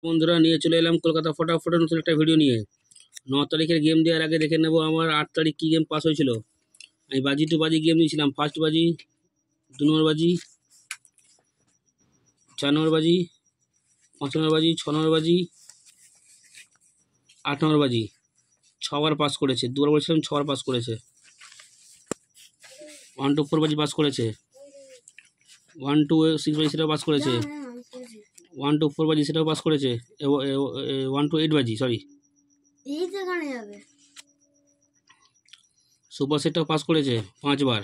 বন্ধুরা নিয়ে চলে এলাম কলকাতা ফটাফট নতুন একটা ভিডিও নিয়ে। 9 তারিখের গেম দেওয়ার আগে দেখে নেব আমার 8 তারিখ কী গেম পাস হয়েছিল। আমি বাজি টু বাজি গেম দিয়েছিলাম। ফার্স্ট বাজি, 2 নম্বর বাজি, 4 নম্বর বাজি, 5 নম্বর বাজি, 6 নম্বর বাজি, 8 নম্বর বাজি। 6বার পাস করেছে। 2বার বলেছিলাম 6বার পাস করেছে। 1 to 4 বাজি পাস করেছে। 1 to 6 বাজি সেটাও পাস করেছে। 1 to 4 বাজি সেটাও পাস করেছে। 1 to 8 বাজি সরি সুপার সেটটাও পাস করেছে 5বার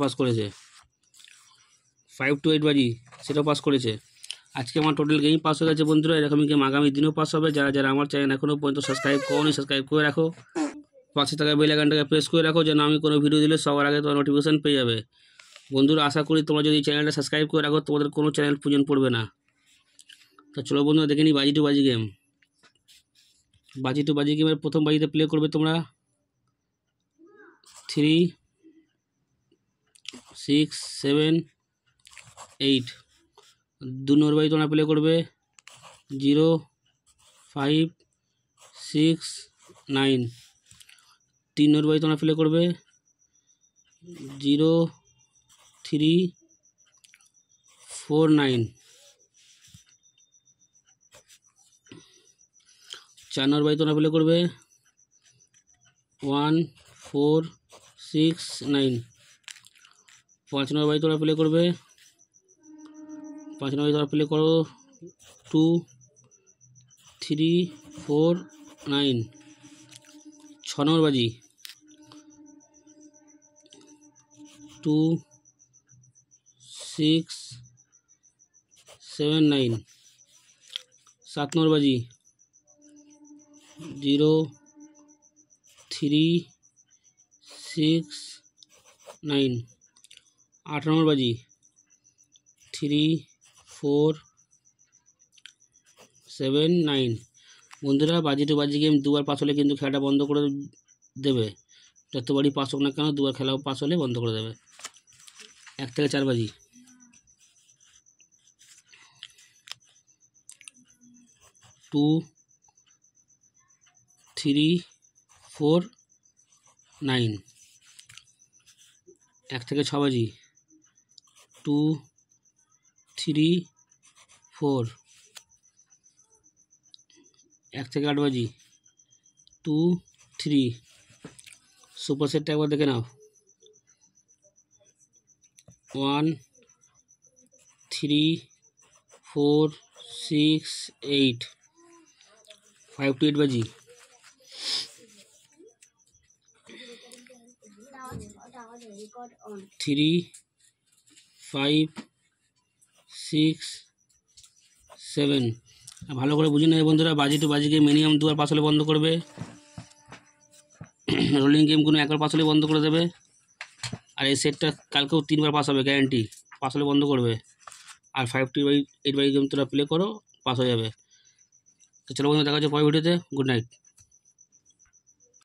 পাস করেছে। 5 to 8 বাজি সেটাও পাস করেছে। আজকে আমার টোটাল গেম পাস হয়ে গেছে বন্ধুরা। এরকমই গেম আগামী দিনেও পাস হবে। যারা যারা আমার চ্যানেল এখনও পর্যন্ত সাবস্ক্রাইব করোনি সাবস্ক্রাইব করে রাখো। পাশে থাকা বেল আইকনটাকে প্রেস করে রাখো যেন আমি কোনো ভিডিও দিলে সবার আগে তোমার নোটিফিকেশন পেয়ে যাবে। বন্ধুরা আশা করি তোমরা যদি চ্যানেলটা সাবস্ক্রাইব করে রাখো তোমাদের কোনো চ্যানেল প্রয়োজন পড়বে না। তো চলো বন্ধুরা দেখে নিই বাজি টু বাজি গেম। বাজি টু বাজি গেমের প্রথম বাজিতে প্লে করবে তোমরা 3, 6, 7, 8। 2 নম্বর বাজি তোমরা প্লে করবে 0, 5, 6, 9। 3 নম্বর বাজি তোমরা প্লে করবে 0, 3, 4, 9। 4 নম্বর বাজি তোমরা প্লে করবে 1, 4, 6, 9। 5 নম্বর বাজি তোমরা প্লে করবে 5 নম্বর তোমরা প্লে করো 2, 3, 4, 9। 6 নম্বর বাজি 2, 6, 7, 9। 7 নম্বর বাজি 0, 3, 6, 9। 8 নম্বর বাজি 3, 4, 7, 9। বন্ধুরা বাজি টু বাজি গেম 2বার পাস হলে কিন্তু খেলাটা বন্ধ করে দেবে। যতবারই পাস হোক না কেন 2বার খেলাও পাস হলে বন্ধ করে দেবে। 1 থেকে 4 বাজি 2, 3, 4, 9। 1 থেকে 6 বাজি 2, 3, 4। 1 থেকে 8 বাজি 2, 3। সুপার সেটটা একবার দেখে নাও 1, 3, 4, 6, 8। 5 to 8 বাজি 3, 5, 6, 7। ভালো করে বুঝে নেবে বন্ধুরা। বাজি টু বাজি গেম মিনিমাম 2বার পাস হলে বন্ধ করবে। রোলিং গেমগুলো 1বার পাস হলে বন্ধ করে দেবে। আর এই সেটটা কালকেও 3বার পাস হবে গ্যারান্টি। পাস হলে বন্ধ করবে। আর 5 to 8 বাজি গেম তোরা প্লে করো পাস হয়ে যাবে। তো চলো বন্ধু দেখা হচ্ছে পরের ভিডিওতে। Good night.